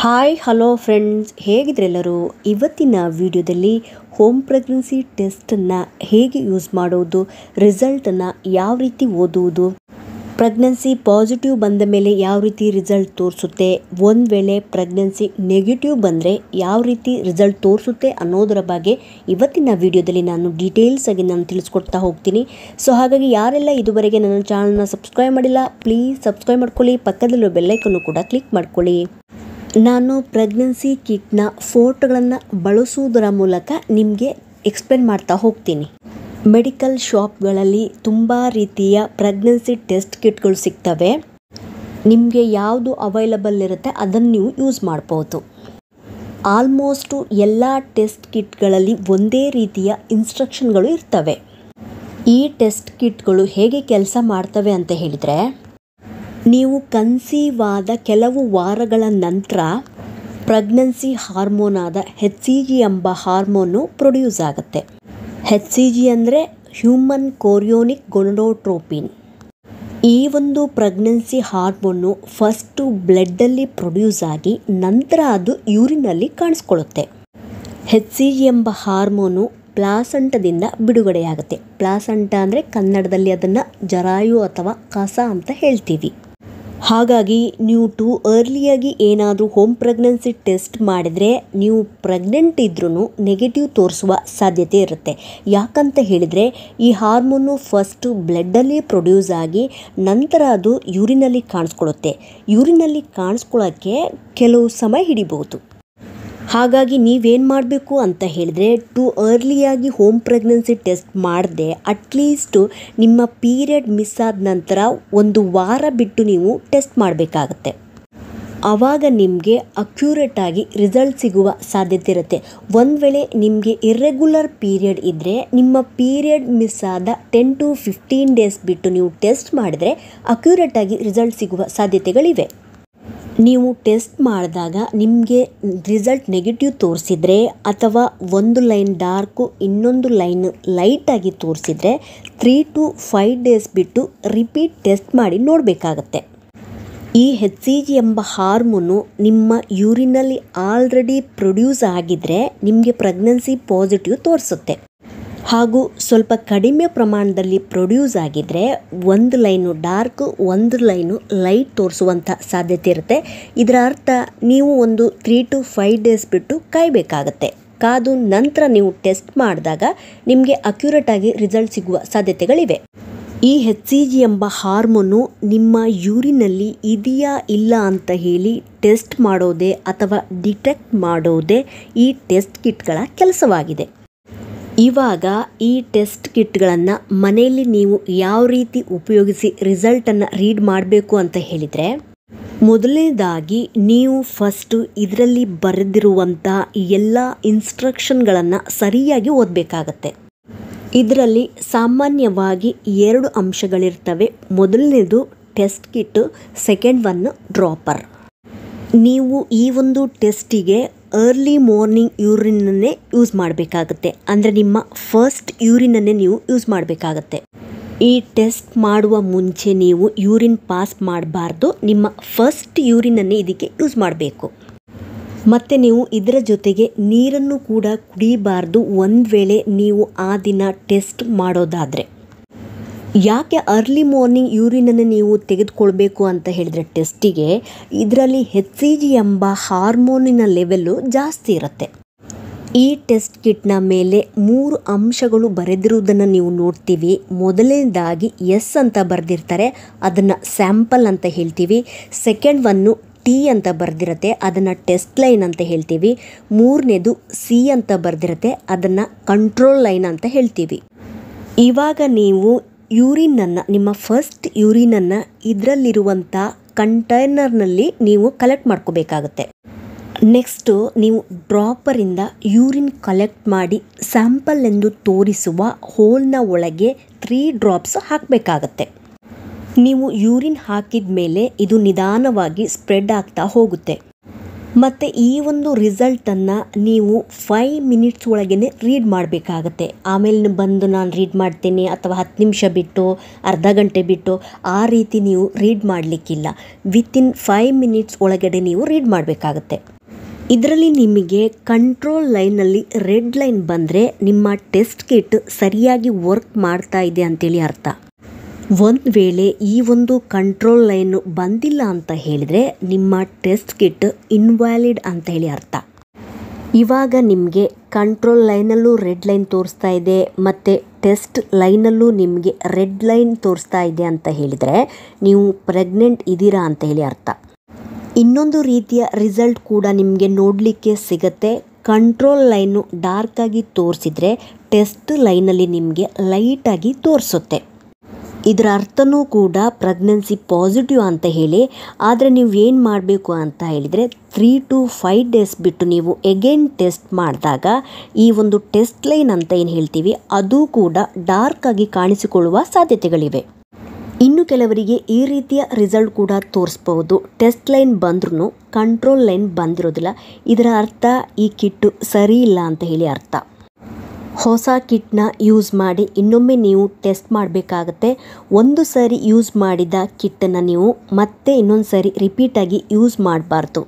Hi hello friends, ಹೇಗಿದ್ರೆಲ್ಲರೂ? ಇವತ್ತಿನ ವಿಡಿಯೋದಲ್ಲಿ home pregnancy ಟೆಸ್ಟನ್ನು ಹೇಗೆ ಯೂಸ್ ಮಾಡೋದು, ರಿಸಲ್ಟನ್ನು ಯಾವ ರೀತಿ ಓದುವುದು, ಪ್ರೆಗ್ನೆನ್ಸಿ ಪಾಸಿಟಿವ್ ಬಂದ ಮೇಲೆ ಯಾವ ರೀತಿ ರಿಸಲ್ಟ್ ತೋರಿಸುತ್ತೆ, ಒಂದು ವೇಳೆ ಪ್ರೆಗ್ನೆನ್ಸಿ ನೆಗೆಟಿವ್ ಬಂದರೆ ಯಾವ ರೀತಿ ರಿಸಲ್ಟ್ ತೋರಿಸುತ್ತೆ ಅನ್ನೋದರ ಬಗ್ಗೆ ಇವತ್ತಿನ ವಿಡಿಯೋದಲ್ಲಿ ನಾನು ಡೀಟೇಲ್ಸ್ ಆಗಿ ನಾನು ತಿಳಿಸ್ಕೊಡ್ತಾ ಹೋಗ್ತೀನಿ. ಸೊ ಹಾಗಾಗಿ ಯಾರೆಲ್ಲ ಇದುವರೆಗೆ ನನ್ನ ಚಾನಲ್ನ ಸಬ್ಸ್ಕ್ರೈಬ್ ಮಾಡಿಲ್ಲ, ಪ್ಲೀಸ್ ಸಬ್ಸ್ಕ್ರೈಬ್ ಮಾಡ್ಕೊಳ್ಳಿ, ಪಕ್ಕದಲ್ಲಿರೋ ಬೆಲ್ಲೈಕನ್ನು ಕೂಡ ಕ್ಲಿಕ್ ಮಾಡ್ಕೊಳ್ಳಿ. ನಾನು ಪ್ರೆಗ್ನೆನ್ಸಿ ಕಿಟ್ನ ಫೋಟೋಗಳನ್ನು ಬಳಸುವುದರ ಮೂಲಕ ನಿಮಗೆ ಎಕ್ಸ್ಪ್ಲೇನ್ ಮಾಡ್ತಾ ಹೋಗ್ತೀನಿ. ಮೆಡಿಕಲ್ ಶಾಪ್ಗಳಲ್ಲಿ ತುಂಬ ರೀತಿಯ ಪ್ರೆಗ್ನೆನ್ಸಿ ಟೆಸ್ಟ್ ಕಿಟ್ಗಳು ಸಿಗ್ತವೆ. ನಿಮಗೆ ಯಾವುದು ಅವೈಲಬಲ್ ಇರುತ್ತೆ ಅದನ್ನು ನೀವು ಯೂಸ್ ಮಾಡ್ಬೋದು. ಆಲ್ಮೋಸ್ಟು ಎಲ್ಲ ಟೆಸ್ಟ್ ಕಿಟ್ಗಳಲ್ಲಿ ಒಂದೇ ರೀತಿಯ ಇನ್ಸ್ಟ್ರಕ್ಷನ್ಗಳು ಇರ್ತವೆ. ಈ ಟೆಸ್ಟ್ ಕಿಟ್ಗಳು ಹೇಗೆ ಕೆಲಸ ಮಾಡ್ತವೆ ಅಂತ ಹೇಳಿದರೆ, ನೀವು ಕನ್ಸೀವ್ ಆದ ಕೆಲವು ವಾರಗಳ ನಂತರ ಪ್ರೆಗ್ನೆನ್ಸಿ ಹಾರ್ಮೋನ್ ಆದ HCG ಎಂಬ ಹಾರ್ಮೋನು ಪ್ರೊಡ್ಯೂಸ್ ಆಗುತ್ತೆ. HCG ಅಂದರೆ ಹ್ಯೂಮನ್ ಕೊರಿಯೋನಿಕ್ ಗೋನಡೋಟ್ರೋಪಿನ್. ಈ ಒಂದು ಪ್ರೆಗ್ನೆನ್ಸಿ ಹಾರ್ಮೋನು ಫಸ್ಟು ಬ್ಲಡ್ಡಲ್ಲಿ ಪ್ರೊಡ್ಯೂಸ್ ಆಗಿ ನಂತರ ಅದು ಯೂರಿನಲ್ಲಿ ಕಾಣಿಸ್ಕೊಳ್ಳುತ್ತೆ. HCG ಎಂಬ ಹಾರ್ಮೋನು ಪ್ಲಾಸಂಟದಿಂದ ಬಿಡುಗಡೆಯಾಗುತ್ತೆ. ಪ್ಲಾಸಂಟ ಅಂದರೆ ಕನ್ನಡದಲ್ಲಿ ಅದನ್ನು ಜರಾಯು ಅಥವಾ ಕಸ ಅಂತ ಹೇಳ್ತೀವಿ. ಹಾಗಾಗಿ ನೀವು ಟೂ ಅರ್ಲಿಯಾಗಿ ಏನಾದರೂ ಹೋಮ್ ಪ್ರೆಗ್ನೆನ್ಸಿ ಟೆಸ್ಟ್ ಮಾಡಿದರೆ ನೀವು ಪ್ರೆಗ್ನೆಂಟ್ ಇದ್ರೂ ನೆಗೆಟಿವ್ ತೋರಿಸುವ ಸಾಧ್ಯತೆ ಇರುತ್ತೆ. ಯಾಕಂತ ಹೇಳಿದರೆ ಈ ಹಾರ್ಮೋನು ಫಸ್ಟು ಬ್ಲಡ್ಡಲ್ಲಿ ಪ್ರೊಡ್ಯೂಸ್ ಆಗಿ ನಂತರ ಅದು ಯೂರಿನಲ್ಲಿ ಕಾಣಿಸ್ಕೊಳ್ಳುತ್ತೆ. ಯೂರಿನಲ್ಲಿ ಕಾಣಿಸ್ಕೊಳ್ಳೋಕ್ಕೆ ಕೆಲವು ಸಮಯ ಹಿಡಿಬಹುದು. ಹಾಗಾಗಿ ನೀವೇನು ಮಾಡಬೇಕು ಅಂತ ಹೇಳಿದರೆ, ಟೂ ಅರ್ಲಿಯಾಗಿ ಹೋಮ್ ಪ್ರೆಗ್ನೆನ್ಸಿ ಟೆಸ್ಟ್ ಮಾಡದೆ ಅಟ್ಲೀಸ್ಟು ನಿಮ್ಮ ಪೀರಿಯಡ್ ಮಿಸ್ ಆದ ನಂತರ ಒಂದು ವಾರ ಬಿಟ್ಟು ನೀವು ಟೆಸ್ಟ್ ಮಾಡಬೇಕಾಗತ್ತೆ. ಆವಾಗ ನಿಮಗೆ ಅಕ್ಯುರೇಟಾಗಿ ರಿಸಲ್ಟ್ ಸಿಗುವ ಸಾಧ್ಯತೆ ಇರುತ್ತೆ. ಒಂದು ವೇಳೆ ನಿಮಗೆ ಇರ್ರೆಗ್ಯುಲರ್ ಪೀರಿಯಡ್ ಇದ್ದರೆ ನಿಮ್ಮ ಪೀರಿಯಡ್ ಮಿಸ್ ಆದ 10 to 15 ಡೇಸ್ ಬಿಟ್ಟು ನೀವು ಟೆಸ್ಟ್ ಮಾಡಿದರೆ ಅಕ್ಯುರೇಟಾಗಿ ರಿಸಲ್ಟ್ ಸಿಗುವ ಸಾಧ್ಯತೆಗಳಿವೆ. ನೀವು ಟೆಸ್ಟ್ ಮಾಡಿದಾಗ ನಿಮಗೆ ರಿಸಲ್ಟ್ ನೆಗೆಟಿವ್ ತೋರಿಸಿದರೆ ಅಥವಾ ಒಂದು ಲೈನ್ ಡಾರ್ಕು ಇನ್ನೊಂದು ಲೈನ್ ಲೈಟಾಗಿ ತೋರಿಸಿದರೆ 3 to 5 ಡೇಸ್ ಬಿಟ್ಟು ರಿಪೀಟ್ ಟೆಸ್ಟ್ ಮಾಡಿ ನೋಡಬೇಕಾಗತ್ತೆ. ಈ HCG ಎಂಬ ಹಾರ್ಮೋನು ನಿಮ್ಮ ಯೂರಿನಲ್ಲಿ ಆಲ್ರೆಡಿ ಪ್ರೊಡ್ಯೂಸ್ ಆಗಿದ್ದರೆ ನಿಮಗೆ ಪ್ರೆಗ್ನೆನ್ಸಿ ಪಾಸಿಟಿವ್ ತೋರಿಸುತ್ತೆ. ಹಾಗೂ ಸ್ವಲ್ಪ ಕಡಿಮೆ ಪ್ರಮಾಣದಲ್ಲಿ ಪ್ರೊಡ್ಯೂಸ್ ಆಗಿದ್ದರೆ ಒಂದು ಲೈನು ಡಾರ್ಕ್ ಒಂದು ಲೈನು ಲೈಟ್ ತೋರಿಸುವಂಥ ಸಾಧ್ಯತೆ ಇರುತ್ತೆ. ಇದರ ಅರ್ಥ ನೀವು ಒಂದು 3 to 5 ಡೇಸ್ ಬಿಟ್ಟು ಕಾಯಬೇಕಾಗತ್ತೆ. ಕಾದು ನಂತರ ನೀವು ಟೆಸ್ಟ್ ಮಾಡಿದಾಗ ನಿಮಗೆ ಅಕ್ಯುರೇಟಾಗಿ ರಿಸಲ್ಟ್ ಸಿಗುವ ಸಾಧ್ಯತೆಗಳಿವೆ. ಈ HCG ಎಂಬ ಹಾರ್ಮೋನು ನಿಮ್ಮ ಯೂರಿನಲ್ಲಿ ಇದೆಯಾ ಇಲ್ಲ ಅಂತ ಹೇಳಿ ಟೆಸ್ಟ್ ಮಾಡೋದೇ ಅಥವಾ ಡಿಟೆಕ್ಟ್ ಮಾಡೋದೇ ಈ ಟೆಸ್ಟ್ ಕಿಟ್ಗಳ ಕೆಲಸವಾಗಿದೆ. ಇವಾಗ ಈ ಟೆಸ್ಟ್ ಕಿಟ್ಗಳನ್ನು ಮನೆಯಲ್ಲಿ ನೀವು ಯಾವ ರೀತಿ ಉಪಯೋಗಿಸಿ ರಿಸಲ್ಟನ್ನು ರೀಡ್ ಮಾಡಬೇಕು ಅಂತ ಹೇಳಿದರೆ, ಮೊದಲನೇದಾಗಿ ನೀವು ಫಸ್ಟು ಇದರಲ್ಲಿ ಬರೆದಿರುವಂಥ ಎಲ್ಲ ಇನ್ಸ್ಟ್ರಕ್ಷನ್ಗಳನ್ನು ಸರಿಯಾಗಿ ಓದಬೇಕಾಗತ್ತೆ. ಇದರಲ್ಲಿ ಸಾಮಾನ್ಯವಾಗಿ 2 ಅಂಶಗಳಿರ್ತವೆ. ಮೊದಲನೇದು test kit, second one dropper. ನೀವು ಈ ಒಂದು ಟೆಸ್ಟಿಗೆ ಅರ್ಲಿ ಮಾರ್ನಿಂಗ್ ಯೂರಿನನ್ನೇ ಯೂಸ್ ಮಾಡಬೇಕಾಗತ್ತೆ. ಅಂದರೆ ನಿಮ್ಮ ಫಸ್ಟ್ ಯೂರಿನನ್ನೇ ನೀವು ಯೂಸ್ ಮಾಡಬೇಕಾಗತ್ತೆ. ಈ ಟೆಸ್ಟ್ ಮಾಡುವ ಮುಂಚೆ ನೀವು ಯೂರಿನ್ ಪಾಸ್ ಮಾಡಬಾರ್ದು. ನಿಮ್ಮ ಫಸ್ಟ್ ಯೂರಿನನ್ನೇ ಇದಕ್ಕೆ ಯೂಸ್ ಮಾಡಬೇಕು. ಮತ್ತು ನೀವು ಇದರ ಜೊತೆಗೆ ನೀರನ್ನು ಕೂಡ ಕುಡಿಯಬಾರ್ದು ಒಂದು ವೇಳೆ ನೀವು ಆ ದಿನ ಟೆಸ್ಟ್ ಮಾಡೋದಾದರೆ. ಯಾಕೆ ಅರ್ಲಿ ಮಾರ್ನಿಂಗ್ ಯೂರಿನನ್ನು ನೀವು ತೆಗೆದುಕೊಳ್ಬೇಕು ಅಂತ ಹೇಳಿದರೆ ಟೆಸ್ಟಿಗೆ, ಇದರಲ್ಲಿ HCG ಎಂಬ ಹಾರ್ಮೋನಿನ ಲೆವೆಲ್ಲು ಜಾಸ್ತಿ ಇರುತ್ತೆ. ಈ ಟೆಸ್ಟ್ ಕಿಟ್ನ ಮೇಲೆ 3 ಅಂಶಗಳು ಬರೆದಿರುವುದನ್ನು ನೀವು ನೋಡ್ತೀವಿ. ಮೊದಲನೇದಾಗಿ ಎಸ್ ಅಂತ ಬರೆದಿರ್ತಾರೆ, ಅದನ್ನು ಸ್ಯಾಂಪಲ್ ಅಂತ ಹೇಳ್ತೀವಿ. ಸೆಕೆಂಡ್ ಒನ್ನು T ಅಂತ ಬರೆದಿರುತ್ತೆ, ಅದನ್ನು ಟೆಸ್ಟ್ ಲೈನ್ ಅಂತ ಹೇಳ್ತೀವಿ. ಮೂರನೇದು C ಅಂತ ಬರೆದಿರುತ್ತೆ, ಅದನ್ನು ಕಂಟ್ರೋಲ್ ಲೈನ್ ಅಂತ ಹೇಳ್ತೀವಿ. ಇವಾಗ ನೀವು ಯೂರಿನನ್ನು, ನಿಮ್ಮ ಫಸ್ಟ್ ಯೂರಿನನ್ನು ಇದರಲ್ಲಿರುವಂಥ ಕಂಟೈನರ್ನಲ್ಲಿ ನೀವು ಕಲೆಕ್ಟ್ ಮಾಡ್ಕೋಬೇಕಾಗತ್ತೆ. ನೆಕ್ಸ್ಟು ನೀವು ಡ್ರಾಪರಿಂದ ಯೂರಿನ್ ಕಲೆಕ್ಟ್ ಮಾಡಿ ಸ್ಯಾಂಪಲ್ ಎಂದು ತೋರಿಸುವ ಹೋಲ್ನ ಒಳಗೆ 3 ಡ್ರಾಪ್ಸ್ ಹಾಕಬೇಕಾಗತ್ತೆ. ನೀವು ಯೂರಿನ್ ಹಾಕಿದ ಮೇಲೆ ಇದು ನಿಧಾನವಾಗಿ ಸ್ಪ್ರೆಡ್ ಆಗ್ತಾ ಹೋಗುತ್ತೆ. ಮತ್ತು ಈ ಒಂದು ರಿಸಲ್ಟನ್ನು ನೀವು 5 ಮಿನಿಟ್ಸ್ ಒಳಗೇ ರೀಡ್ ಮಾಡಬೇಕಾಗತ್ತೆ. ಆಮೇಲೆ ಬಂದು ನಾನು ರೀಡ್ ಮಾಡ್ತೀನಿ ಅಥವಾ 10 ನಿಮಿಷ ಬಿಟ್ಟು ಅರ್ಧ ಗಂಟೆ ಬಿಟ್ಟು ಆ ರೀತಿ ನೀವು ರೀಡ್ ಮಾಡಲಿಕ್ಕಿಲ್ಲ. ವಿತಿನ್ 5 ಮಿನಿಟ್ಸ್ ಒಳಗಡೆ ನೀವು ರೀಡ್ ಮಾಡಬೇಕಾಗತ್ತೆ. ಇದರಲ್ಲಿ ನಿಮಗೆ ಕಂಟ್ರೋಲ್ ಲೈನಲ್ಲಿ ರೆಡ್ ಲೈನ್ ಬಂದರೆ ನಿಮ್ಮ ಟೆಸ್ಟ್ ಕಿಟ್ ಸರಿಯಾಗಿ ವರ್ಕ್ ಮಾಡ್ತಾ ಇದೆ ಅಂತೇಳಿ ಅರ್ಥ. ಒಂದು ವೇಳೆ ಈ ಒಂದು ಕಂಟ್ರೋಲ್ ಲೈನು ಬಂದಿಲ್ಲ ಅಂತ ಹೇಳಿದರೆ ನಿಮ್ಮ ಟೆಸ್ಟ್ ಕಿಟ್ ಇನ್ವ್ಯಾಲಿಡ್ ಅಂತ ಹೇಳಿ ಅರ್ಥ. ಇವಾಗ ನಿಮಗೆ ಕಂಟ್ರೋಲ್ ಲೈನಲ್ಲೂ ರೆಡ್ ಲೈನ್ ತೋರಿಸ್ತಾ ಇದೆ ಮತ್ತು ಟೆಸ್ಟ್ ಲೈನಲ್ಲೂ ನಿಮಗೆ ರೆಡ್ ಲೈನ್ ತೋರಿಸ್ತಾ ಇದೆ ಅಂತ ಹೇಳಿದರೆ ನೀವು ಪ್ರೆಗ್ನೆಂಟ್ ಇದ್ದೀರಾ ಅಂತ ಹೇಳಿ ಅರ್ಥ. ಇನ್ನೊಂದು ರೀತಿಯ ರಿಸಲ್ಟ್ ಕೂಡ ನಿಮಗೆ ನೋಡಲಿಕ್ಕೆ ಸಿಗುತ್ತೆ. ಕಂಟ್ರೋಲ್ ಲೈನು ಡಾರ್ಕಾಗಿ ತೋರಿಸಿದರೆ ಟೆಸ್ಟ್ ಲೈನಲ್ಲಿ ನಿಮಗೆ ಲೈಟಾಗಿ ತೋರಿಸುತ್ತೆ. ಇದರ ಅರ್ಥನೂ ಕೂಡ ಪ್ರೆಗ್ನೆನ್ಸಿ ಪಾಸಿಟಿವ್ ಅಂತ ಹೇಳಿ. ಆದರೆ ನೀವು ಏನು ಮಾಡಬೇಕು ಅಂತ ಹೇಳಿದರೆ 3 to 5 ಡೇಸ್ ಬಿಟ್ಟು ನೀವು ಎಗೇನ್ ಟೆಸ್ಟ್ ಮಾಡಿದಾಗ ಈ ಒಂದು ಟೆಸ್ಟ್ ಲೈನ್ ಅಂತ ಏನು ಹೇಳ್ತೀವಿ ಅದು ಕೂಡ ಡಾರ್ಕಾಗಿ ಕಾಣಿಸಿಕೊಳ್ಳುವ ಸಾಧ್ಯತೆಗಳಿವೆ. ಇನ್ನು ಕೆಲವರಿಗೆ ಈ ರೀತಿಯ ರಿಸಲ್ಟ್ ಕೂಡ ತೋರಿಸ್ಬೋದು. ಟೆಸ್ಟ್ ಲೈನ್ ಬಂದ್ರೂ ಕಂಟ್ರೋಲ್ ಲೈನ್ ಬಂದಿರೋದಿಲ್ಲ. ಇದರ ಅರ್ಥ ಈ ಕಿಟ್ಟು ಸರಿ ಇಲ್ಲ ಅಂತ ಹೇಳಿ ಅರ್ಥ. ಹೊಸ ಕಿಟ್ನ ಯೂಸ್ ಮಾಡಿ ಇನ್ನೊಮ್ಮೆ ನೀವು ಟೆಸ್ಟ್ ಮಾಡಬೇಕಾಗತ್ತೆ. ಒಂದು ಸಾರಿ ಯೂಸ್ ಮಾಡಿದ ಕಿಟ್ಟನ್ನು ನೀವು ಮತ್ತೆ ಇನ್ನೊಂದು ಸಾರಿ ರಿಪೀಟಾಗಿ ಯೂಸ್ ಮಾಡಬಾರ್ದು.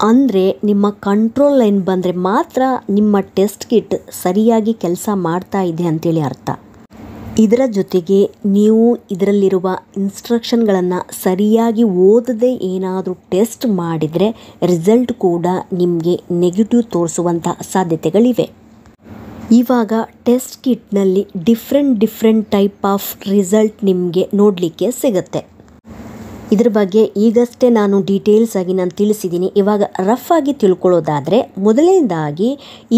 ಅಂದರೆ ನಿಮ್ಮ ಕಂಟ್ರೋಲ್ ಲೈನ್ ಬಂದರೆ ಮಾತ್ರ ನಿಮ್ಮ ಟೆಸ್ಟ್ ಕಿಟ್ ಸರಿಯಾಗಿ ಕೆಲಸ ಮಾಡ್ತಾ ಇದೆ ಅಂತೇಳಿ ಅರ್ಥ. ಇದರ ಜೊತೆಗೆ ನೀವು ಇದರಲ್ಲಿರುವ ಇನ್ಸ್ಟ್ರಕ್ಷನ್ಗಳನ್ನು ಸರಿಯಾಗಿ ಓದದೆ ಏನಾದರೂ ಟೆಸ್ಟ್ ಮಾಡಿದರೆ ರಿಸಲ್ಟ್ ಕೂಡ ನಿಮಗೆ ನೆಗೆಟಿವ್ ತೋರಿಸುವಂಥ ಸಾಧ್ಯತೆಗಳಿವೆ. ಇವಾಗ ಟೆಸ್ಟ್ ಕಿಟ್ನಲ್ಲಿ ಡಿಫ್ರೆಂಟ್ ಟೈಪ್ ಆಫ್ ರಿಸಲ್ಟ್ ನಿಮಗೆ ನೋಡಲಿಕ್ಕೆ ಸಿಗುತ್ತೆ. ಇದ್ರ ಬಗ್ಗೆ ಈಗಷ್ಟೇ ನಾನು ಡೀಟೇಲ್ಸ್ ಆಗಿ ನಾನು ತಿಳಿಸಿದ್ದೀನಿ. ಇವಾಗ ರಫ್ ಆಗಿ ತಿಳ್ಕೊಳ್ಳೋದಾದರೆ ಮೊದಲನೇದಾಗಿ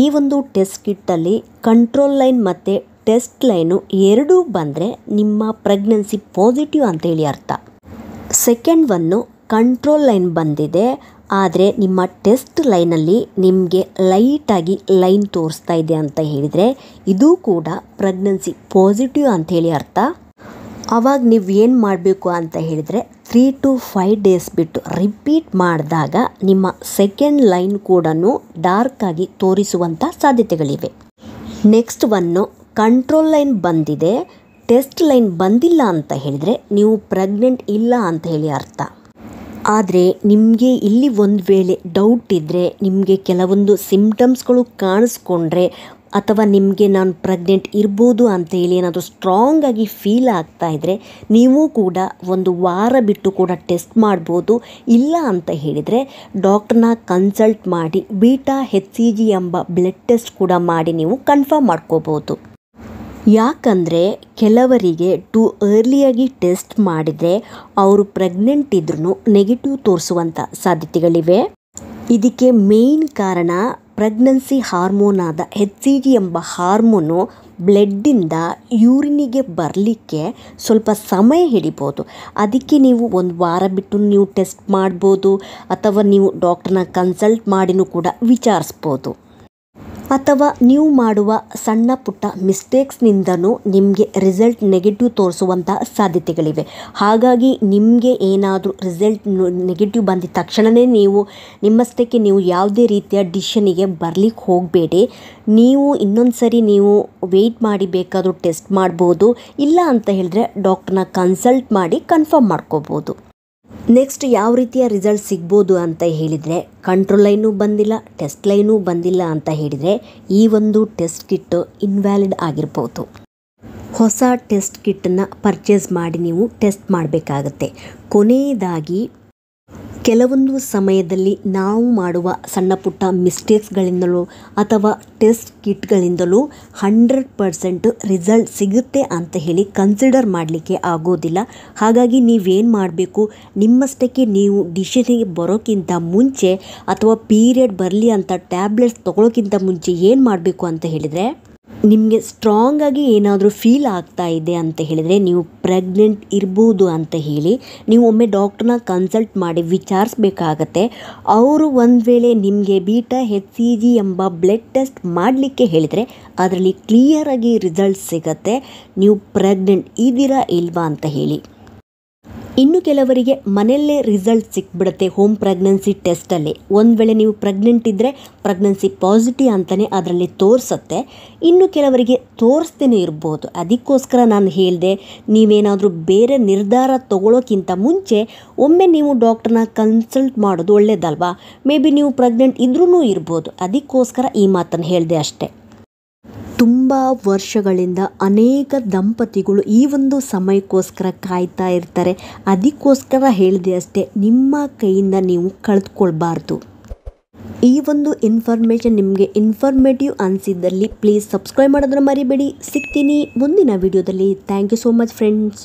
ಈ ಒಂದು ಟೆಸ್ಟ್ ಕಿಟ್ಟಲ್ಲಿ ಕಂಟ್ರೋಲ್ ಲೈನ್ ಮತ್ತು ಟೆಸ್ಟ್ ಲೈನು ಎರಡೂ ಬಂದರೆ ನಿಮ್ಮ ಪ್ರೆಗ್ನೆನ್ಸಿ ಪಾಸಿಟಿವ್ ಅಂತೇಳಿ ಅರ್ಥ. ಸೆಕೆಂಡ್ ಒನ್ನು ಕಂಟ್ರೋಲ್ ಲೈನ್ ಬಂದಿದೆ ಆದರೆ ನಿಮ್ಮ ಟೆಸ್ಟ್ ಲೈನಲ್ಲಿ ನಿಮಗೆ ಲೈಟಾಗಿ ಲೈನ್ ತೋರಿಸ್ತಾ ಇದೆ ಅಂತ ಹೇಳಿದರೆ ಇದು ಕೂಡ ಪ್ರೆಗ್ನೆನ್ಸಿ ಪಾಸಿಟಿವ್ ಅಂಥೇಳಿ ಅರ್ಥ. ಆವಾಗ ನೀವು ಏನು ಮಾಡಬೇಕು ಅಂತ ಹೇಳಿದರೆ 3 to 5 ಡೇಸ್ ಬಿಟ್ಟು ರಿಪೀಟ್ ಮಾಡಿದಾಗ ನಿಮ್ಮ ಸೆಕೆಂಡ್ ಲೈನ್ ಕೂಡ ಡಾರ್ಕಾಗಿ ತೋರಿಸುವಂಥ ಸಾಧ್ಯತೆಗಳಿವೆ. ನೆಕ್ಸ್ಟ್ ಒನ್ನು ಕಂಟ್ರೋಲ್ ಲೈನ್ ಬಂದಿದೆ, ಟೆಸ್ಟ್ ಲೈನ್ ಬಂದಿಲ್ಲ ಅಂತ ಹೇಳಿದರೆ ನೀವು ಪ್ರೆಗ್ನೆಂಟ್ ಇಲ್ಲ ಅಂತ ಹೇಳಿ ಅರ್ಥ. ಆದರೆ ನಿಮಗೆ ಇಲ್ಲಿ ಒಂದು ವೇಳೆ ಡೌಟ್ ಇದ್ದರೆ, ನಿಮಗೆ ಕೆಲವೊಂದು ಸಿಂಪ್ಟಮ್ಸ್ಗಳು ಕಾಣಿಸ್ಕೊಂಡ್ರೆ ಅಥವಾ ನಿಮಗೆ ನಾನು ಪ್ರೆಗ್ನೆಂಟ್ ಇರ್ಬೋದು ಅಂತ ಹೇಳಿ ಏನಾದರೂ ಸ್ಟ್ರಾಂಗ್ ಆಗಿ ಫೀಲ್ ಆಗ್ತಾ ಇದ್ದರೆ ನೀವು ಕೂಡ ಒಂದು ವಾರ ಬಿಟ್ಟು ಕೂಡ ಟೆಸ್ಟ್ ಮಾಡ್ಬೋದು. ಇಲ್ಲ ಅಂತ ಹೇಳಿದರೆ ಡಾಕ್ಟ್ರನ್ನ ಕನ್ಸಲ್ಟ್ ಮಾಡಿ ಬೀಟಾ HCG ಎಂಬ ಬ್ಲಡ್ ಟೆಸ್ಟ್ ಕೂಡ ಮಾಡಿ ನೀವು ಕನ್ಫರ್ಮ್ ಮಾಡ್ಕೋಬೋದು. ಯಾಕಂದರೆ ಕೆಲವರಿಗೆ ಟು ಅರ್ಲಿಯಾಗಿ ಟೆಸ್ಟ್ ಮಾಡಿದರೆ ಅವರು ಪ್ರೆಗ್ನೆಂಟ್ ಇದ್ರೂ ನೆಗೆಟಿವ್ ತೋರಿಸುವಂಥ ಸಾಧ್ಯತೆಗಳಿವೆ. ಇದಕ್ಕೆ ಮೇಯ್ನ್ ಕಾರಣ ಪ್ರೆಗ್ನೆನ್ಸಿ ಹಾರ್ಮೋನ್ ಆದ HCG ಎಂಬ ಹಾರ್ಮೋನು ಬ್ಲಡ್ಡಿಂದ ಯೂರಿನಿಗೆ ಬರಲಿಕ್ಕೆ ಸ್ವಲ್ಪ ಸಮಯ ಹಿಡಿಬೋದು. ಅದಕ್ಕೆ ನೀವು ಒಂದು ವಾರ ಬಿಟ್ಟು ನೀವು ಟೆಸ್ಟ್ ಮಾಡ್ಬೋದು ಅಥವಾ ನೀವು ಡಾಕ್ಟ್ರನ್ನ ಕನ್ಸಲ್ಟ್ ಮಾಡಿನೂ ಕೂಡ ವಿಚಾರಿಸ್ಬೋದು. ಅಥವಾ ನೀವು ಮಾಡುವ ಸಣ್ಣ ಪುಟ್ಟ ಮಿಸ್ಟೇಕ್ಸ್ನಿಂದನೂ ನಿಮಗೆ ರಿಸಲ್ಟ್ ನೆಗೆಟಿವ್ ತೋರಿಸುವಂಥ ಸಾಧ್ಯತೆಗಳಿವೆ. ಹಾಗಾಗಿ ನಿಮಗೆ ಏನಾದರೂ ರಿಸಲ್ಟ್ ನೆಗೆಟಿವ್ ಬಂದಿದ ತಕ್ಷಣವೇ ನೀವು ನಿಮ್ಮಷ್ಟಕ್ಕೆ ನೀವು ಯಾವುದೇ ರೀತಿಯ ಡಿಸಿಷನಿಗೆ ಬರಲಿಕ್ಕೆ ಹೋಗಬೇಡಿ. ನೀವು ಇನ್ನೊಂದು ಸರಿ ನೀವು ವೆಯ್ಟ್ ಮಾಡಿ ಬೇಕಾದರೂ ಟೆಸ್ಟ್ ಮಾಡ್ಬೋದು. ಇಲ್ಲ ಅಂತ ಹೇಳಿದ್ರೆ ಡಾಕ್ಟ್ರನ್ನ ಕನ್ಸಲ್ಟ್ ಮಾಡಿ ಕನ್ಫರ್ಮ್ ಮಾಡ್ಕೋಬೋದು. ನೆಕ್ಸ್ಟ್ ಯಾವ ರೀತಿಯ ರಿಸಲ್ಟ್ ಸಿಗ್ಬೋದು ಅಂತ ಹೇಳಿದರೆ, ಕಂಟ್ರೋಲ್ ಲೈನೂ ಬಂದಿಲ್ಲ, ಟೆಸ್ಟ್ ಲೈನೂ ಬಂದಿಲ್ಲ ಅಂತ ಹೇಳಿದರೆ ಈ ಒಂದು ಟೆಸ್ಟ್ ಕಿಟ್ ಇನ್ವ್ಯಾಲಿಡ್ ಆಗಿರ್ಬೋದು. ಹೊಸ ಟೆಸ್ಟ್ ಕಿಟ್ಟನ್ನು ಪರ್ಚೇಸ್ ಮಾಡಿ ನೀವು ಟೆಸ್ಟ್ ಮಾಡಬೇಕಾಗತ್ತೆ. ಕೊನೆಯದಾಗಿ ಕೆಲವೊಂದು ಸಮಯದಲ್ಲಿ ನಾವು ಮಾಡುವ ಸಣ್ಣ ಪುಟ್ಟ ಮಿಸ್ಟೇಕ್ಸ್ಗಳಿಂದಲೂ ಅಥವಾ ಟೆಸ್ಟ್ ಕಿಟ್ಗಳಿಂದಲೂ 100% ರಿಸಲ್ಟ್ ಸಿಗುತ್ತೆ ಅಂತ ಹೇಳಿ ಕನ್ಸಿಡರ್ ಮಾಡಲಿಕ್ಕೆ ಆಗೋದಿಲ್ಲ. ಹಾಗಾಗಿ ನೀವೇನು ಮಾಡಬೇಕು, ನಿಮ್ಮಷ್ಟಕ್ಕೆ ನೀವು ಡಿಸಿಷನಿಗೆ ಬರೋಕ್ಕಿಂತ ಮುಂಚೆ ಅಥವಾ ಪೀರಿಯಡ್ ಬರಲಿ ಅಂತ ಟ್ಯಾಬ್ಲೆಟ್ಸ್ ತೊಗೊಳೋಕ್ಕಿಂತ ಮುಂಚೆ ಏನು ಮಾಡಬೇಕು ಅಂತ ಹೇಳಿದರೆ, ನಿಮಗೆ ಸ್ಟ್ರಾಂಗ್ ಆಗಿ ಏನಾದರೂ ಫೀಲ್ ಆಗ್ತಾ ಇದೆ ಅಂತ ಹೇಳಿದರೆ ನೀವು ಪ್ರೆಗ್ನೆಂಟ್ ಇರ್ಬೋದು ಅಂತ ಹೇಳಿ ನೀವು ಒಮ್ಮೆ ಡಾಕ್ಟ್ರನ್ನ ಕನ್ಸಲ್ಟ್ ಮಾಡಿ ವಿಚಾರಿಸ್ಬೇಕಾಗತ್ತೆ. ಅವರು ಒಂದು ವೇಳೆ ನಿಮಗೆ ಬೀಟಾ HCG ಎಂಬ ಬ್ಲಡ್ ಟೆಸ್ಟ್ ಮಾಡಲಿಕ್ಕೆ ಹೇಳಿದರೆ ಅದರಲ್ಲಿ ಕ್ಲಿಯರಾಗಿ ರಿಸಲ್ಟ್ ಸಿಗುತ್ತೆ ನೀವು ಪ್ರೆಗ್ನೆಂಟ್ ಇದ್ದೀರಾ ಇಲ್ವಾ ಅಂತ ಹೇಳಿ. ಇನ್ನು ಕೆಲವರಿಗೆ ಮನೆಯಲ್ಲೇ ರಿಸಲ್ಟ್ ಸಿಕ್ಬಿಡುತ್ತೆ ಹೋಮ್ ಪ್ರೆಗ್ನೆನ್ಸಿ ಟೆಸ್ಟಲ್ಲಿ. ಒಂದು ವೇಳೆ ನೀವು ಪ್ರೆಗ್ನೆಂಟ್ ಇದ್ದರೆ ಪ್ರೆಗ್ನೆನ್ಸಿ ಪಾಸಿಟಿವ್ ಅಂತಲೇ ಅದರಲ್ಲಿ ತೋರಿಸುತ್ತೆ. ಇನ್ನು ಕೆಲವರಿಗೆ ತೋರಿಸ್ದೇ ಇರ್ಬೋದು. ಅದಕ್ಕೋಸ್ಕರ ನಾನು ಹೇಳಿದೆ, ನೀವೇನಾದರೂ ಬೇರೆ ನಿರ್ಧಾರ ತಗೊಳ್ಳೋಕ್ಕಿಂತ ಮುಂಚೆ ಒಮ್ಮೆ ನೀವು ಡಾಕ್ಟ್ರನ್ನ ಕನ್ಸಲ್ಟ್ ಮಾಡೋದು ಒಳ್ಳೆಯದಲ್ವಾ. ಮೇ ಬಿ ನೀವು ಪ್ರೆಗ್ನೆಂಟ್ ಇದ್ರೂ ಇರ್ಬೋದು. ಅದಕ್ಕೋಸ್ಕರ ಈ ಮಾತನ್ನು ಹೇಳಿದೆ ಅಷ್ಟೇ. ತುಂಬ ವರ್ಷಗಳಿಂದ ಅನೇಕ ದಂಪತಿಗಳು ಈ ಒಂದು ಸಮಯಕ್ಕೋಸ್ಕರ ಕಾಯ್ತಾ ಇರ್ತಾರೆ. ಅದಕ್ಕೋಸ್ಕರ ಹೇಳಿದೆ ಅಷ್ಟೇ, ನಿಮ್ಮ ಕೈಯಿಂದ ನೀವು ಕಳೆದುಕೊಳ್ಬಾರ್ದು. ಈ ಒಂದು ಇನ್ಫಾರ್ಮೇಷನ್ ನಿಮಗೆ ಇನ್ಫಾರ್ಮೇಟಿವ್ ಅನಿಸಿದ್ದಲ್ಲಿ ಪ್ಲೀಸ್ ಸಬ್ಸ್ಕ್ರೈಬ್ ಮಾಡೋದನ್ನು ಮರಿಬೇಡಿ. ಸಿಗ್ತೀನಿ ಮುಂದಿನ ವಿಡಿಯೋದಲ್ಲಿ. Thank you so much friends.